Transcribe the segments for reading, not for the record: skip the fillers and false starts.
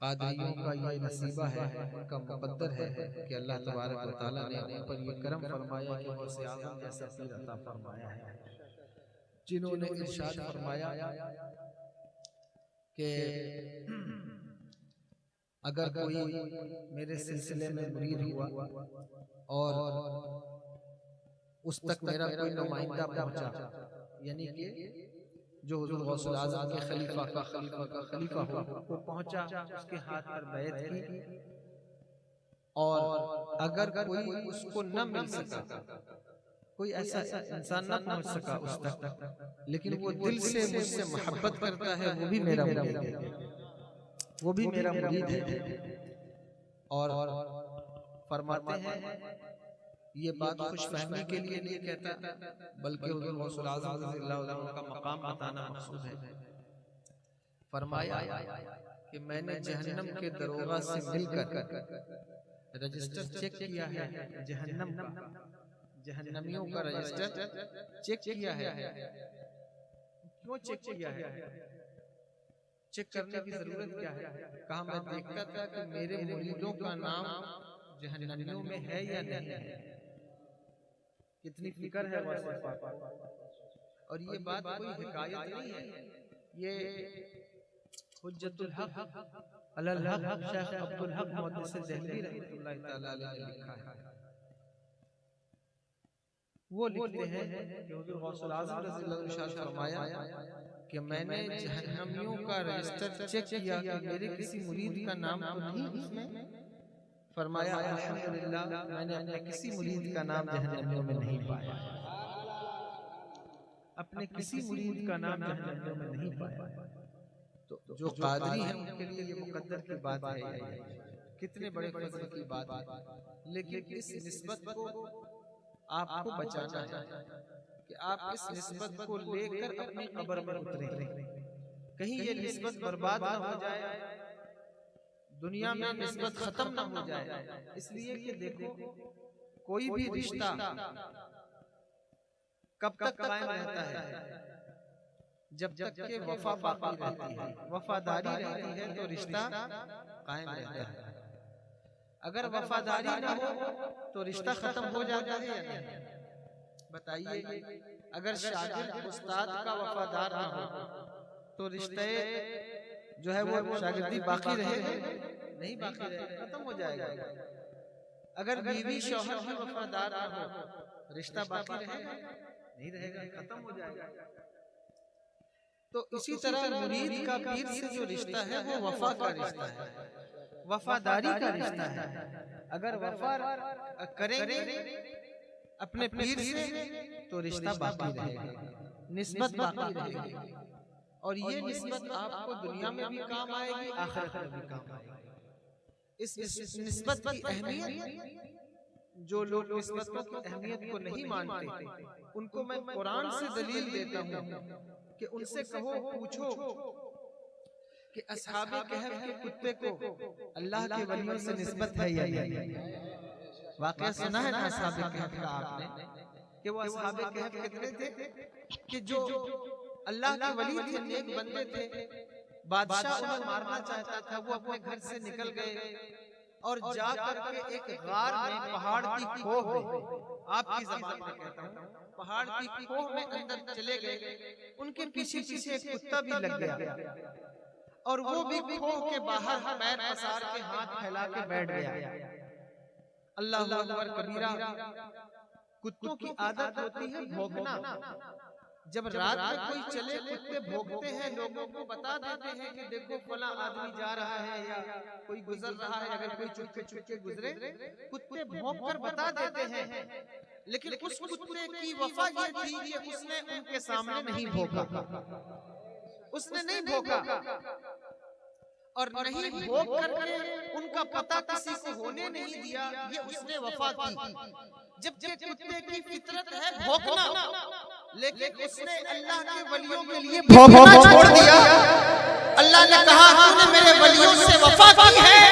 قادریوں کا یہ نصیبہ ہے، ان کا مقدر ہے کہ اللہ تبارک و تعالیٰ نے ان پر یہ کرم فرمایا کہ غوث اعظم جیسا پیر عطا فرمایا ہے، جنہوں نے ارشاد فرمایا کہ اگر کوئی میرے سلسلے میں مرید ہوا اور اس تک میرا کوئی نمائندہ پہنچا، یعنی کہ جو حضور غوث الاعظم کے خلیفہ ہو وہ پہنچا، اس کے ہاتھ پر بیعت کی، اور اگر کوئی اس کو نہ مل سکا، کوئی ایسا انسان نہ پہنچ سکا اس تک، لیکن وہ دل سے مجھ سے محبت کرتا ہے، وہ بھی میرا مرید ہے، وہ بھی میرا مرید ہے۔ اور فرماتے ہیں یہ بات خوش فہمی کے لیے نہیں کہتا، بلکہ حضور غوث الاعظم رضی اللہ عنہ کا مقام بتانا مقصود ہے۔ فرمایا کہ میں نے جہنم کے دروغہ سے مل کر رجسٹر چیک کیا ہے، جہنم کا، جہنمیوں کا رجسٹر چیک کیا ہے۔ کیوں چیک کیا ہے؟ چیک کرنے کی ضرورت کیا ہے؟ کہا میں دیکھتا تھا کہ میرے مریدوں کا نام جہنمیوں میں ہے یا نہیں ہے۔ کتنی فکر ہے واسطہ پاک، اور یہ بات کوئی حکایت نہیں ہے، یہ حجت الحق علی الحق شیخ عبدالحق محدث دہلوی رحمۃ اللہ تعالی علیہ نے لکھا ہے۔ وہ لکھتے ہیں کہ حضور غوث الاعظم رضی اللہ عنہ نے فرمایا کہ میں نے جہنمیوں کا رجسٹر چیک کیا کہ میرے کسی مرید کا نام تو نہیں اس میں۔ فرمایا الحمدللہ میں نے اپنے کسی مرید کا نام جہنمیوں میں نہیں پایا، اپنے کسی مرید کا نام جہنمیوں میں نہیں پایا۔ تو جو قادری ہیں ان کے لیے یہ مقدر کی بات ہے، کتنے بڑے فضل کی بات ہے، لیکن اس نسبت کو آپ کو بچانا ہے کہ آپ اس نسبت کو لے کر اپنی قبر میں اتریں، کہیں یہ نسبت برباد نہ ہو جائے، دنیا میں نسبت ختم نہ ہو جائے۔ اس لیے کہ دیکھو کوئی بھی رشتہ کب تک قائم رہتا ہے؟ جب تک کہ وفا باقی رہتی ہے، وفاداری رہتی ہے تو رشتہ قائم رہتا ہے۔ اگر وفاداری نہ ہو تو رشتہ ختم ہو جاتا ہے یا نہیں؟ بتائیے، اگر شاگرد استاد کا وفادار نہ ہو تو رشتے جو ہے وہ شاگردی باقی رہے گا؟ نہیں باقی رہے گا، ختم ہو جائے گا۔ اگر بیوی شوہر کی وفادار نہ ہو رشتہ باقی رہے گا؟ نہیں رہے گا، ختم ہو جائے گا۔ تو اسی طرح مرید کا پیر سے جو رشتہ ہے وہ وفا کا رشتہ ہے، وفاداری کا رشتہ ہے۔ اگر وفا کریں گے اپنے پیر سے تو رشتہ باقی رہے گا، نسبت باقی رہے گی، اور یہ نسبت آپ کو دنیا میں بھی کام آئے گی، آخرت میں بھی کام آئے گی۔ اس نسبت کی اہمیت، جو لوگ نسبتوں کی اہمیت کو نہیں مانتے ان کو میں قرآن سے دلیل دیتا ہوں کہ ان سے کہو، پوچھو کہ اصحاب کہف کے کتے کو اللہ کے ولیوں سے نسبت ہے یا نہیں؟ واقعہ سنا ہے نا اصحاب کہف کا آپ نے، کہ وہ اصحاب کہف کتنے تھے کہ جو اللہ کے ولی تھے، نیک بندے تھے، بادشاہ انہیں مارنا چاہتا تھا، وہ اپنے گھر سے نکل گئے اور جا کر کے ایک غار میں، پہاڑ کی کوہ میں، آپ کی زبان میں کہتا ہوں، پہاڑ کی کوہ میں اندر چلے گئے، ان کے پیچھے پیچھے ایک کتا بھی لگ گیا، اور وہ بھی کوہ کے باہر پیر پسار کے ہاتھ پھیلا کے بیٹھ گیا۔ اللہ اکبر کبیرہ۔ کتوں کی عادت ہوتی ہے بھونکنا، جب رات میں کوئی چلے کتے بھونکتے ہیں، لوگوں کو بتا دیتے ہیں کہ دیکھو فلاں آدمی جا رہا ہے یا کوئی گزر رہا ہے، اگر کوئی چپکے چپکے گزرے کتے بھونک کر بتا دیتے ہیں، لیکن اس کتے کی وفا یہ تھی کہ اس نے ان کے سامنے نہیں بھونکا، اس نے نہیں بھونکا، اور نہیں بھونک کر کے ان کا پتہ کسی کو ہونے نہیں دیا، یہ اس نے وفا کی۔ جبکہ کتے کی فطرت ہے بھونکنا، لیکن اس نے اللہ کے ولیوں کے لیے بھونکنا چھوڑ دیا۔ اللہ نے کہا تو نے میرے ولیوں سے وفا کی ہے،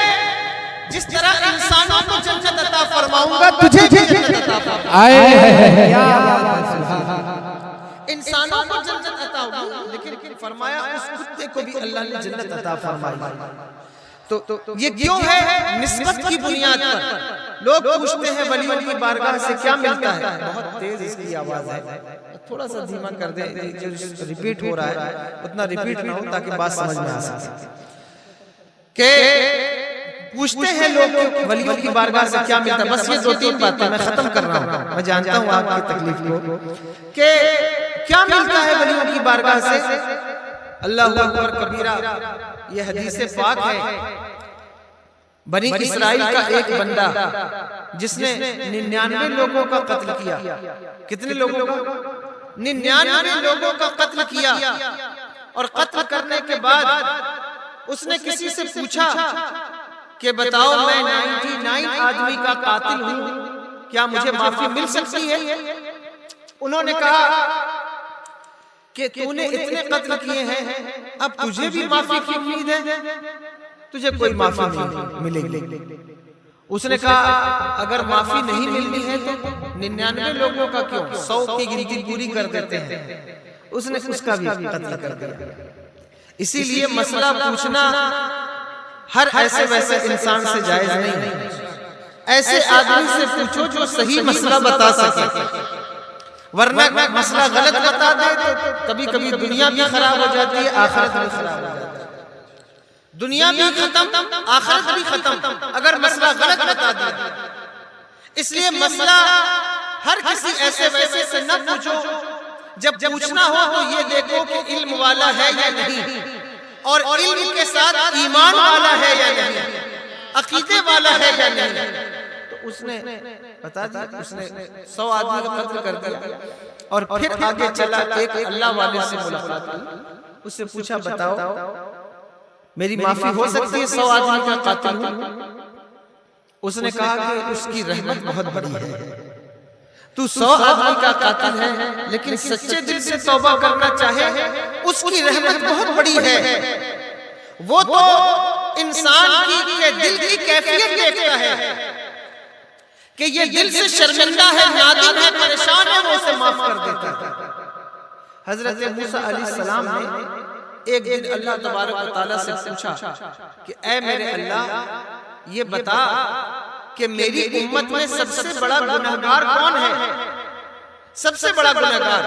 جس طرح انسانوں کو جنت عطا فرماؤں گا تجھے بھی جنت عطا فرماؤں گا۔ انسانوں کو جنت عطا ہوگی، لیکن فرمایا اس کتے کو بھی اللہ نے جنت عطا فرمائی۔ تو یہ کیوں ہے؟ نسبت کی بنیاد پر لوگ پوچھتے ہیں ولیوں کی بارگاہ سے کیا ملتا ہے. بہت تیز اس کی آواز ہے، تھوڑا سا دھیما کر دیں، جو ریپیٹ ہو رہا ہے اتنا ریپیٹ نہ ہو تاکہ بات سمجھ میں آ سکے. کہ پوچھتے ہیں لوگ ولیوں کی بارگاہ سے کیا ملتا ہے. بس یہ 2-3 باتیں میں ختم کر رہا ہوں، میں جانتا ہوں آپ کی تکلیف کو، کہ کیا ملتا ہے ولیوں کی بارگاہ سے. اللہ اکبر کبیرہ، یہ حدیث پاک ہے. بنی اسرائیل کا ایک بندہ جس نے 99 لوگوں کا قتل کیا. کتنے لوگوں کا؟ 99 لوگوں کا قتل کیا. اور قتل کرنے کے بعد اس نے کسی سے پوچھا کہ بتاؤ میں 99 آدمی کا قاتل ہوں، کیا مجھے معافی مل سکتی ہے؟ انہوں نے کہا کہ تو نے اتنے قتل کیے ہیں، اب تجھے بھی معافی کی امید ہے؟ تجھے کوئی معافی نہیں ملے گی. اس نے کہا اگر معافی نہیں ملنی ہے تو 99 لوگوں کا کیوں، 100 کی گنتی پوری کر دیتے ہیں. اس نے اس کا بھی قتل کر دیا. اسی لیے مسئلہ پوچھنا ہر ایسے ویسے انسان سے جائز نہیں ہے. ایسے آدمی سے پوچھو جو صحیح مسئلہ بتا سکے، ورنہ مسئلہ غلط بتا دے تو کبھی کبھی دنیا بھی خراب ہو جاتی ہے، آخرت بھی خراب ہو جاتی ہے. دنیا بھی ختم، آخرت بھی ختم اگر مسئلہ غلط بتا دے. اس لیے مسئلہ ہر کسی ایسے ویسے سے نہ پوچھو. جب پوچھنا ہو تو یہ دیکھو کہ علم والا ہے یا نہیں، اور علم کے ساتھ ایمان والا ہے یا نہیں، عقیدے والا ہے یا نہیں. تو اس نے بتا دیا، اس نے 100 آدمی کا قتل کر دیا. اور پھر آگے چلا، ایک اللہ والے سے ملاقات کی. اس سے پوچھا بتاؤ میری معافی ہو سکتی ہے 100 آدمی کا قاتل ہوں؟ اس نے کہا کہ اس کی رحمت بہت بڑی ہے. تو 100 آدمی کا قاتل ہے لیکن سچے دل سے توبہ کرنا چاہے، اس کی رحمت بہت بڑی ہے. وہ تو انسان کی دل کی کیفیت دیکھتا ہے کہ یہ دل سے شرمندہ ہے، نادم ہے، پریشان ہے، وہ اسے معاف کر دیتا ہے. حضرت موسیٰ علیہ السلام نے ایک دن اللہ تبارک و تعالیٰ سے پوچھا کہ اے میرے اللہ یہ بتا کہ میری امت میں سب سے بڑا گنہگار کون ہے؟ سب سے بڑا گنہگار.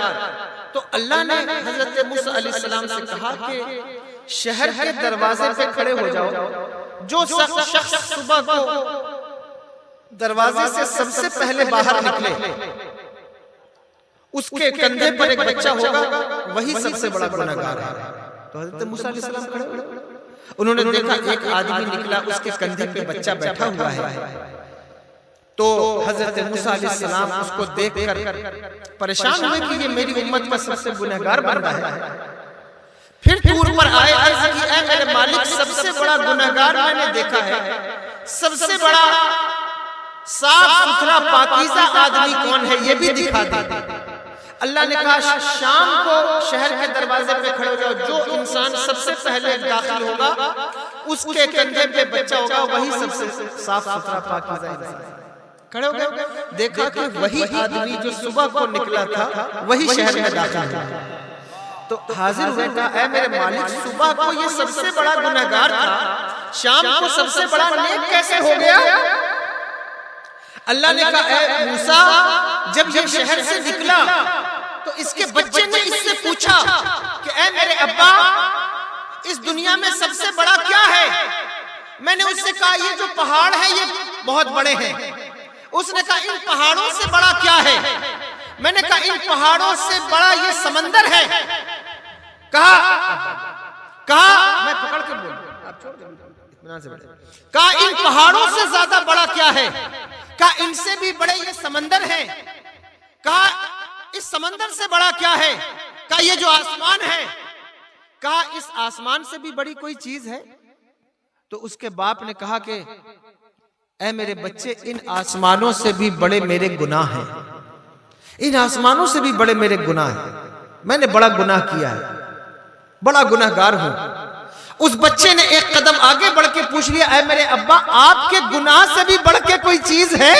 تو اللہ نے حضرت موسیٰ علیہ السلام سے کہا کہ شہر کے دروازے پہ کھڑے ہو جاؤ، جو شخص صبح کو دروازے سے سب سے پہلے باہر نکلے اس کے کندھے پر ایک بچہ ہوگا، وہی سب سے بڑا گنہگار ہے. تو حضرت موسیٰ علیہ السلام کھڑے ہوئے، انہوں نے دیکھا ایک آدمی نکلا، اس کے کندھے پہ بچہ بیٹھا ہوا ہے. تو حضرت موسیٰ علیہ السلام اس کو دیکھ کر پریشان ہوئے کہ یہ میری امت کا سب سے گنہگار بندہ ہے. پھر طور پر آئے، عرض کی اے میرے مالک سب سے بڑا گنہگار میں نے دیکھا ہے، سب سے بڑا صاف ستھرا پاکیزہ آدمی کون ہے یہ بھی دکھا دے. اللہ نے کہا شام کو شہر کے دروازے پہ کھڑے ہو جاؤ، جو انسان سب سے پہلے داخل ہوگا اس کے کندھے پہ بچہ ہوگا، وہی سب سے صاف ستھرا پاکیزہ انسان ہے. کھڑے ہو گئے، دیکھا کہ وہی آدمی جو صبح کو نکلا تھا وہی شہر میں داخل ہوا. تو حاضر ہوئے، کہا اے میرے مالک صبح کو یہ سب سے بڑا گنہگار تھا، شام کو سب سے بڑا نیک کیسے ہو گیا؟ اللہ نے کہا اے موسیٰ جب یہ شہر سے نکلا تو اس کے بچے نے اس سے پوچھا کہ اے میرے ابا اس دنیا میں سب سے بڑا کیا ہے؟ میں نے اس سے کہا یہ جو پہاڑ ہے یہ بہت بڑے ہیں. اس نے کہا ان پہاڑوں سے بڑا کیا ہے؟ میں نے کہا ان پہاڑوں سے بڑا یہ سمندر ہے. کہا میں پکڑ کے بولوں، آپ چھوڑ دیں اطمینان سے بیٹھیں. کہا ان پہاڑوں سے زیادہ بڑا کیا ہے؟ کہا ان سے بھی بڑے یہ سمندر ہے. کہا اس سمندر سے بڑا کیا ہے؟ کہا یہ جو آسمان ہے. کہا اس آسمان سے بھی بڑی کوئی چیز ہے؟ تو اس کے باپ نے کہا کہ اے میرے بچے ان آسمانوں سے بھی بڑے میرے گناہ ہیں، ان آسمانوں سے بھی بڑے میرے گناہ ہیں، میں نے بڑا گناہ کیا ہے، بڑا گناہگار ہوں. اس بچے نے ایک قدم آگے بڑھ کے پوچھ لیا اے میرے ابا آپ کے گناہ سے بھی بڑھ کے کوئی چیز ہے؟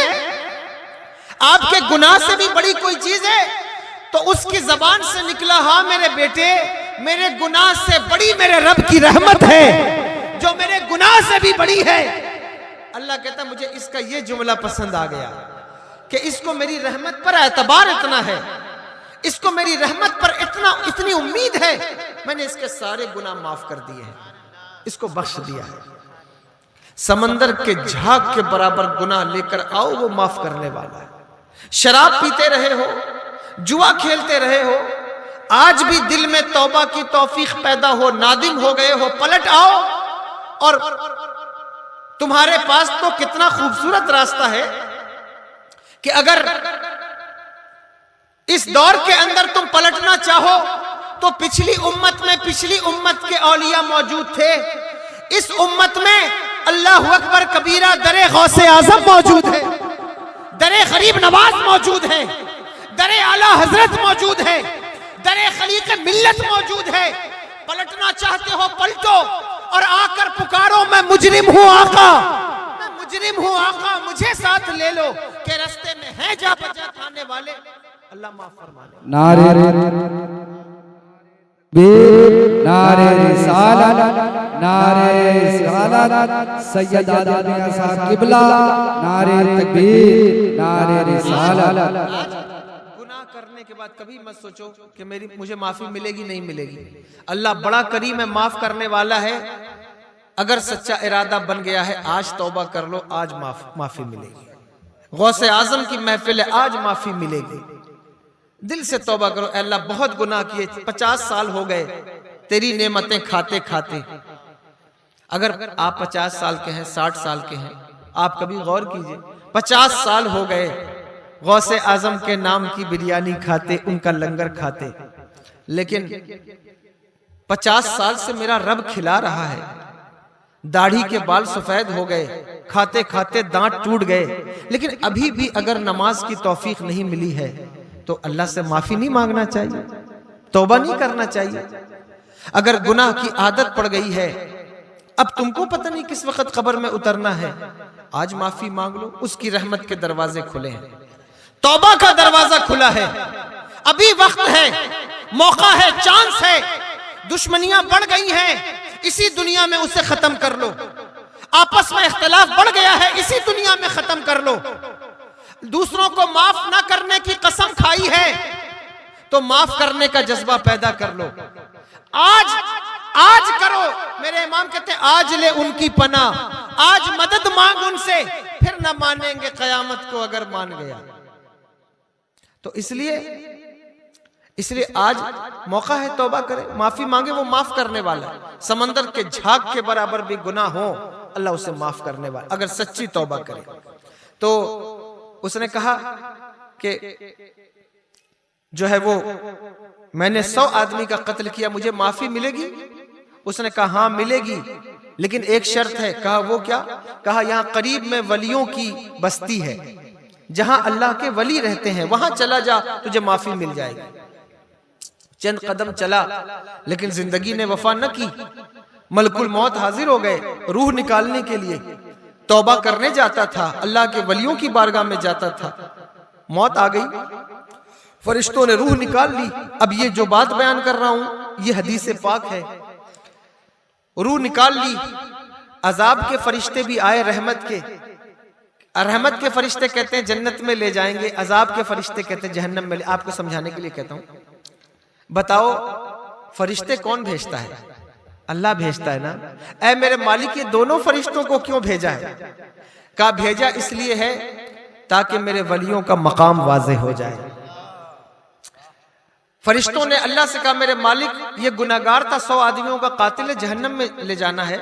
آپ کے گناہ سے بھی بڑی کوئی چیز ہے؟ تو اس کی زبان سے نکلا ہاں میرے بیٹے میرے گناہ سے بڑی میرے رب کی رحمت ہے. جو میرے گناہ سے بھی بڑی ہے۔ اللہ کہتا ہے مجھے اس کا یہ جملہ پسند آ گیا کہ اس کو میری رحمت پر اعتبار اتنا ہے، اس کو میری رحمت پر اتنی امید ہے، میں نے اس کے سارے گناہ معاف کر دیے ہیں، اس کو بخش دیا ہے۔ سمندر کے جھاگ کے برابر گناہ لے کر آؤ، وہ معاف کرنے والا ہے۔ شراب پیتے رہے ہو، جوا کھیلتے رہے ہو، آج بھی دل میں توبہ کی توفیق پیدا ہو، نادم ہو گئے ہو، پلٹ آؤ، اور تمہارے پاس تو کتنا خوبصورت راستہ ہے کہ اگر اس دور کے اندر تم پلٹنا چاہو تو پچھلی امت کے اولیاء موجود تھے، اس امت میں اللہ اکبر کبیرہ در غوث اعظم موجود ہے، در غریب نواز موجود ہے، در اعلیٰ حضرت موجود ہے، در خلیق ملت موجود ہے۔ پلٹنا چاہتے ہو پلٹو اور آ کر پکارو میں مجرم ہوں آقا، میں مجرم ہوں آقا، مجھے ساتھ لے لو کہ رستے میں ہیں جا بجا کھانے والے، اللہ معاف فرما لے۔ نعرہ رسالت، نعرہ رسالت، سید آدم صاحب قبلہ، نعرہ تکبیر، نعرہ رسالت۔ گناہ کرنے کے بعد کبھی مت سوچو کہ مجھے معافی ملے گی، نہیں ملے گی۔ اللہ بڑا کریم ہے، معاف کرنے والا ہے۔ اگر سچا ارادہ بن گیا ہے، آج توبہ کر لو، آج معافی ملے گی۔ غوث اعظم کی محفل ہے، آج معافی ملے گی۔ دل سے توبہ کرو، اے اللہ بہت گناہ کیے، 50 سال ہو گئے تیری نعمتیں کھاتے کھاتے۔ اگر آپ 50 سال کے ہیں، 60 سال کے ہیں، آپ کبھی غور کیجئے، 50 سال ہو گئے غوث اعظم کے نام کی بریانی کھاتے، ان کا لنگر کھاتے، لیکن 50 سال سے میرا رب کھلا رہا ہے، داڑھی کے بال سفید ہو گئے، کھاتے کھاتے دانت ٹوٹ گئے، لیکن ابھی بھی اگر نماز کی توفیق نہیں ملی ہے تو اللہ سے معافی نہیں مانگنا چاہیے، توبہ نہیں کرنا چاہیے۔ اگر گناہ کی عادت پڑ گئی ہے، اب تم کو پتہ نہیں کس وقت قبر میں اترنا ہے، آج معافی مانگ لو، اس کی رحمت کے دروازے کھلے ہیں، توبہ کا دروازہ کھلا ہے، ابھی وقت ہے، موقع ہے، چانس ہے۔ دشمنیاں بڑھ گئی ہیں، اسی دنیا میں اسے ختم کر لو۔ آپس میں اختلاف بڑھ گیا ہے، اسی دنیا میں ختم کر لو۔ دوسروں کو معاف نہ کرنے کی قسم کھائی ہے تو معاف کرنے کا جذبہ پیدا کر لو۔ آج کرو، میرے امام کہتے ہیں آج لے ان کی پناہ، آج مدد مانگ ان سے، پھر نہ مانیں گے قیامت کو اگر مان گیا تو۔ اس لیے آج موقع ہے، توبہ کرے، معافی مانگے، وہ معاف کرنے والا ہے۔ سمندر کے جھاگ کے برابر بھی گناہ ہو، اللہ اسے معاف کرنے والا، اگر سچی توبہ کرے تو۔ اس نے کہا کہ جو ہے وہ میں نے 100 آدمی کا قتل کیا، مجھے معافی ملے گی؟ اس نے کہا ہاں ملے گی، لیکن ایک شرط ہے۔ کہا وہ کیا؟ کہا یہاں قریب میں ولیوں کی بستی ہے، جہاں اللہ کے ولی رہتے ہیں، وہاں چلا جا، تجھے معافی مل جائے گی۔ چند قدم چلا، لیکن زندگی نے وفا نہ کی۔ ملک الموت حاضر ہو گئے روح نکالنے کے لیے، توبہ کرنے جاتا تھا، اللہ کے ولیوں کی بارگاہ میں جاتا تھا، موت آ گئی، فرشتوں نے روح نکال لی۔ اب یہ جو بات بیان کر رہا ہوں یہ حدیث پاک ہے۔ روح نکال لی، عذاب کے فرشتے بھی آئے، رحمت کے فرشتے کہتے ہیں جنت میں لے جائیں گے، عذاب کے فرشتے کہتے ہیں جہنم میں۔ آپ کو سمجھانے کے لیے کہتا ہوں، بتاؤ فرشتے کون بھیجتا ہے؟ اللہ بھیجتا ہے نا۔ اے میرے مالک، یہ دونوں فرشتوں کو کیوں بھیجا ہے؟ کہا بھیجا اس لیے ہے تاکہ میرے ولیوں کا مقام واضح ہو جائے۔ فرشتوں نے اللہ سے کہا میرے مالک یہ گناہگار تھا، 100 آدمیوں کا قاتل ہے، جہنم میں لے جانا ہے۔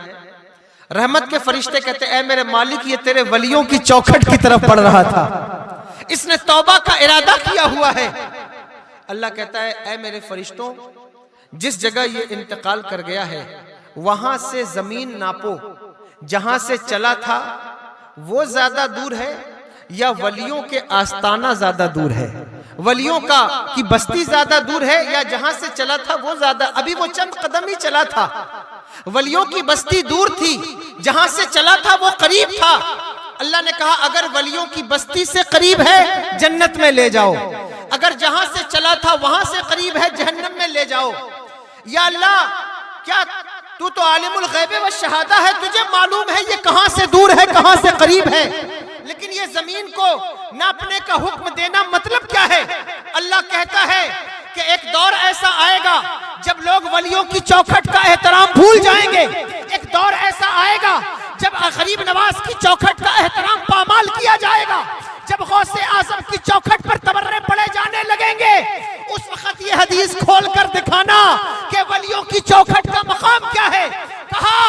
رحمت کے فرشتے کہتے اے میرے مالک یہ تیرے ولیوں کی چوکھٹ کی طرف بڑھ رہا تھا، اس نے توبہ کا ارادہ کیا ہوا ہے۔ اللہ کہتا ہے اے میرے فرشتوں، جس جگہ یہ انتقال کر گیا ہے وہاں سے زمین ناپو، جہاں سے چلا تھا وہ زیادہ دور ہے یا ولیوں کے آستانہ زیادہ دور ہے؟ ولیوں کی بستی زیادہ دور ہے یا جہاں سے چلا تھا وہ زیادہ؟ ابھی وہ چند قدم ہی چلا تھا، ولیوں کی بستی دور تھی، جہاں سے چلا تھا وہ قریب تھا۔ اللہ نے کہا اگر ولیوں کی بستی سے قریب ہے جنت میں لے جاؤ، اگر جہاں سے چلا تھا وہاں سے قریب ہے جہنم میں لے جاؤ۔ یا اللہ کیا تو عالم الغیب والشہادہ ہے، تجھے معلوم ہے یہ کہاں سے دور ہے کہاں سے قریب ہے، لیکن یہ زمین کو ناپنے کا حکم دینا مطلب کیا ہے؟ اللہ کہتا ہے کہ ایک دور ایسا آئے گا جب لوگ ولیوں کی چوکھٹ کا احترام بھول جائیں گے، ایک دور ایسا آئے گا جب غریب نواز کی چوکھٹ کا احترام پامال کیا جائے گا، جب غوث اعظم کی چوکھٹ پر تبرے پڑے جانے لگیں گے، اس وقت یہ حدیث کھول کر دکھانا کہ ولیوں کی چوکھٹ کا مقام کیا ہے۔ کہا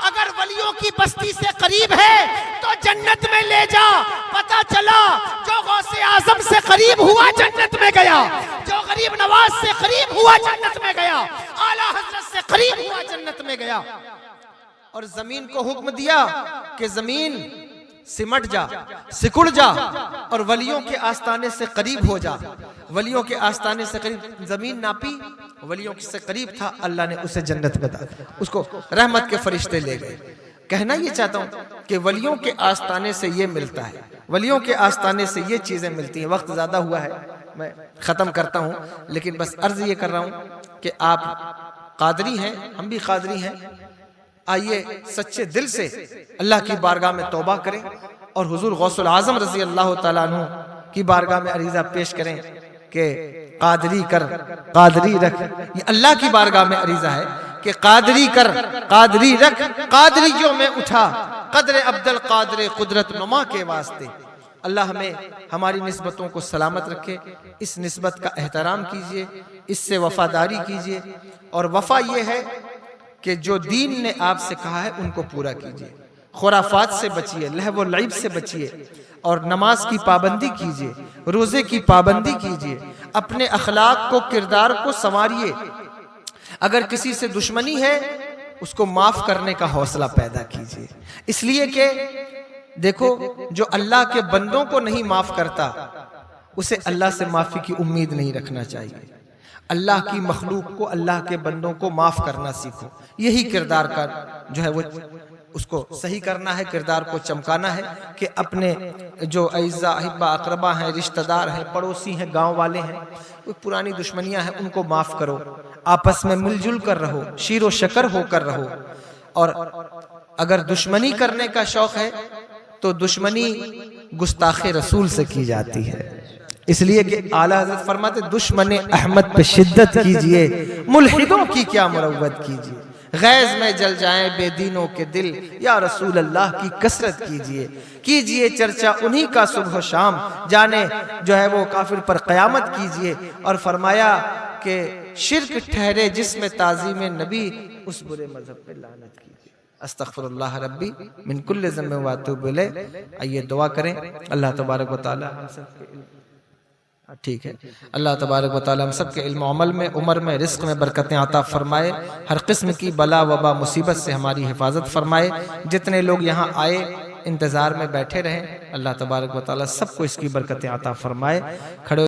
اگر ولیوں کی بستی سے قریب ہے تو جنت میں لے جا، پتہ چلا جو غوث اعظم سے قریب ہوا جنت میں گیا، جو غریب نواز سے قریب ہوا جنت میں گیا، اعلیٰ حضرت سے قریب ہوا جنت میں گیا۔ اور زمین کو حکم دیا کہ زمین سمٹ جا، سکڑ جا اور ولیوں کے آستانے سے قریب ہو جا۔ ولیوں کے آستانے سے قریب زمین ناپی، ولیوں سے قریب تھا، اللہ نے اسے جنت میں ڈالا، اس کو رحمت کے فرشتے لے گئے۔ کہنا یہ چاہتا ہوں کہ ولیوں کے آستانے سے یہ ملتا ہے، ولیوں کے آستانے سے یہ چیزیں ملتی ہیں۔ وقت زیادہ ہوا ہے، میں ختم کرتا ہوں، لیکن بس عرض یہ کر رہا ہوں کہ آپ قادری ہیں، ہم بھی قادری ہیں، آئیے سچے دل سے اللہ کی بارگاہ میں توبہ کریں اور حضور غوث العظم رضی اللہ تعالیٰ عنہ کی بارگاہ میں عریضہ پیش کریں کہ قادری کر قادری رکھ۔ یہ اللہ کی بارگاہ میں عریضہ ہے کہ قادری کر قادری رکھ، قادریوں میں اٹھا قدر عبد القادر قدرت نما کے واسطے۔ اللہ ہمیں ہماری نسبتوں کو سلامت رکھے، اس نسبت کا احترام کیجئے، اس سے وفاداری کیجئے، اور وفا یہ ہے کہ جو دین نے آپ سے کہا ہے ان کو پورا کیجئے، خرافات سے بچیے، لہو و لعب سے بچیے، اور نماز کی پابندی کیجئے، روزے کی پابندی کیجئے، اپنے اخلاق کو کردار کو سنواریے۔ اگر کسی سے دشمنی ہے اس کو معاف کرنے کا حوصلہ پیدا کیجئے، اس لیے کہ دیکھو جو اللہ کے بندوں کو نہیں معاف کرتا اسے اللہ سے معافی کی امید نہیں رکھنا چاہیے۔ اللہ کی مخلوق کو، اللہ کے بندوں کو معاف کرنا سیکھو، یہی کردار کا جو ہے وہ اس کو صحیح کرنا ہے، کردار کو چمکانا ہے کہ اپنے جو اعزاء احبہ اقربا ہیں، رشتہ دار ہیں، پڑوسی ہیں، گاؤں والے ہیں، کوئی پرانی دشمنیاں ہیں ان کو معاف کرو، آپس میں مل جل کر رہو، شیر و شکر ہو کر رہو۔ اور اگر دشمنی کرنے کا شوق ہے تو دشمنی گستاخ رسول سے کی جاتی ہے، اس لیے کہ اعلیٰ حضرت فرماتے دشمن احمد پہ شدت کیجئے، ملحدوں کی کیا مروت کیجئے، غیظ میں جل جائیں بے دینوں کے دل، یا رسول اللہ کی کثرت کیجئے، کیجئے چرچا انہی کا صبح و شام، جانے جو ہے وہ کافر پر قیامت کیجئے۔ اور فرمایا کہ شرک ٹھہرے جس میں تعظیم نبی، اس برے مذہب پہ لعنت کیجئے۔ استغفر اللہ ربی من کل ذنب و اتوب الیہ۔ آئیے دعا کریں، اللہ تبارک و تعالی ہم سب کے ٹھیک ہے، اللہ تبارک و تعالی ہم سب کے علم و عمل میں، عمر میں، رزق میں برکتیں عطا فرمائے، ہر قسم کی بلا وبا مصیبت سے ہماری حفاظت فرمائے۔ جتنے لوگ یہاں آئے انتظار میں بیٹھے رہیں، اللہ تبارک و تعالی سب کو اس کی برکتیں عطا فرمائے۔ کھڑے